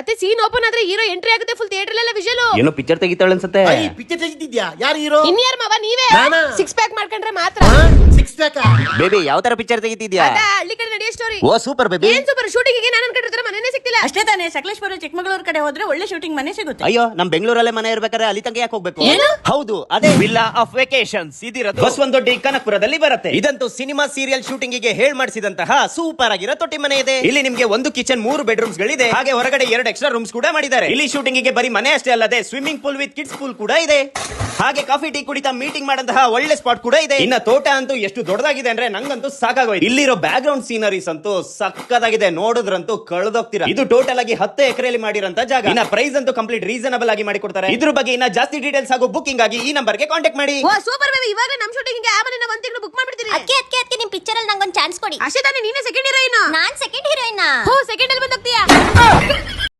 ಅತ್ತೆ scene open ಆದ್ರೆ hero entry ಆಗುತ್ತೆ ಫುಲ್ ಥಿಯೇಟರ್ ಎಲ್ಲ ವಿಷಲ್. ಏನೋ ಪಿಕ್ಚರ್ ತೆಗಿತಾಳೆ ಅನ್ಸುತ್ತೆ. ಪಿಕ್ಚರ್ ತೆಗಿತಿದ್ಯಾ? ಯಾರು ಹೀರೋ? ಇನ್ಯಾರ ಮಾವ ನೀವೇ. ನಾನಾ? ಸಿಕ್ಸ್ ಪ್ಯಾಕ್ ಮಾಡ್ಕೊಂಡ್ರೆ ಮಾತ್ರ. ಸಿಕ್ಸ್ ಪ್ಯಾಕ್ ಬೇಬಿ ಯಾವ ತರ ಪಿಕ್ಚರ್ ತೆಗಿತಿದ್ಯಾ? ಅದ ಹಳ್ಳಿ ಕಡೆ ನಡೆಯೋ ಸ್ಟೋರಿ. ಓ ಸೂಪರ್ ಬೇಬಿ. ಏನ್ ಸೂಪರ್ ಶೂಟಿಂಗ್ ಗೆ ನಾನು ಅನ್ಕೊಂಡಿರ್ತಾರೆ ಮನೆನೇ ಸಿಕ್ತಿಲ್ಲ. ಅಷ್ಟೇ ತಾನೇ, ಸಕಲೇಶ್ಪುರ ಚಿಕ್ಕಮಗಳೂರು ಕಡೆ ಹೋದ್ರೆ ಒಳ್ಳೆ ಶೂಟಿಂಗ್ ಮನೆ ಸಿಗುತ್ತೆ. ಅಯ್ಯೋ ನಮ್ ಬೆಂಗಳೂರಲ್ಲೇ ಮನೆ ಇರ್ಬೇಕಾದ್ರೆ ಅಲ್ಲಿ ತನಕ ಯಾಕೆ ಹೋಗ್ಬೇಕು? ಹೌದು ಅದೇ ವಿಲ್ಲಾ ಆಫ್ ವೆಕೇಶನ್ಸ್ ಇದಿರೋದು ಬಸವನದೊಡ್ಡಿ ಕನಕಪುರದಲ್ಲಿ ಬರುತ್ತೆ. ಇದಂತೂ ಸಿನಿಮಾ ಸೀರಿಯಲ್ ಶೂಟಿಂಗ್ ಗೆ ಹೇಳ್ ಮಾಡಿಸಿದಂತಹ ಸೂಪರ್ ಆಗಿರೋ ತೊಟ್ಟಿ ಮನೆ ಇದೆ. ಇಲ್ಲಿ ನಿಮ್ಗೆ ಒಂದು ಕಿಚನ್ 3 ಬೆಡ್ರೂಮ್ಸ್ ಗಳಿದೆ. ಹಾಗೆ ಹೊರಗಡೆ 2 ಎಕ್ಸ್ಟ್ರಾ ರೂಮ್ಸ್ ಕೂಡ ಮಾಡಿದ್ದಾರೆ. ಇಲ್ಲಿ ಶೂಟಿಂಗ್ ಗೆ ಬರೀ ಮನೆ ಅಷ್ಟೇ ಅಲ್ಲದೆ swimming pool with kids pool ಕೂಡ ಇದೆ. ಹಾಗೆ ಕಾಫಿ ಟೀ ಕುಡಿತಾ ಮೀಟಿಂಗ್ ಮಾಡಂತಹ ಒಳ್ಳೆ ಸ್ಪಾಟ್ ಕೂಡ ಇದೆ. ಇನ್ನ ತೋಟ ಅಂತೂ ಎಷ್ಟು ದೊಡ್ಡದಾಗಿದೆ ಅಂದ್ರೆ ನಂಗಂತೂ ಸಾಕಾಗೋಯ್ತು. ಇಲ್ಲಿರೋ ಬ್ಯಾಕ್ ಗ್ರೌಂಡ್ ಸೀನರೀಸ್ ಅಂತೂ ಸಕ್ಕದಾಗಿದೆ, ನೋಡಿದ್ರಂತೂ ಕಳೆದೋಗ್ತೀರಾ. ಇದು ಟೋಟಲ್ ಆಗಿ 10 ಎಕರೆಯಲ್ಲಿ ಮಾಡಿರಂತ ಜಾಗ. ಇನ್ನ ಪ್ರೈಸ್ ಅಂತೂ ಕಂಪ್ಲೀಟ್ ರೀಸನಬಲ್ ಆಗಿ ಮಾಡಿಕೊಡ್ತಾರೆ. ಇದ್ರ ಬಗ್ಗೆ ಇನ್ನ ಜಾಸ್ತಿ ಡೀಟೇಲ್ಸ್ ಹಾಗೂ ಬುಕಿಂಗ್ ಆಗಿ ಈ ನಂಬರ್ ಗೆ ಕಾಂಟ್ಯಾಕ್ಟ್ ಮಾಡಿ. ಓ ಸೂಪರ್ ಬೇಬಿ, ಇವಾಗ ನಮ್ ಶೂಟಿಂಗ್ ಗೆ ಆ ಮನೆನ 1 ತಿಂಗಳು ಬುಕ್ ಮಾಡ್ಬಿಡ್ತೀರಿ. ಅದಕ್ಕೆ ನಿಮ್ ಪಿಕ್ಚರ್ ಅಲ್ಲಿ ನಂಗೊಂದು ಚಾನ್ಸ್ ಕೊಡಿ. ಅಷ್ಟೇ ತಾನೇ, ನೀನೇ ಸೆಕೆಂಡ್ ಹೀರೋಯಿನ್. ನಾನ್ ಸೆಕೆಂಡ್ ಹೀರೋಯಿನ್. ಹೋ ಸೆಕೆಂಡ್ ಅಲ್ಲಿ ಬಂದೋಗ್ತೀಯಾ?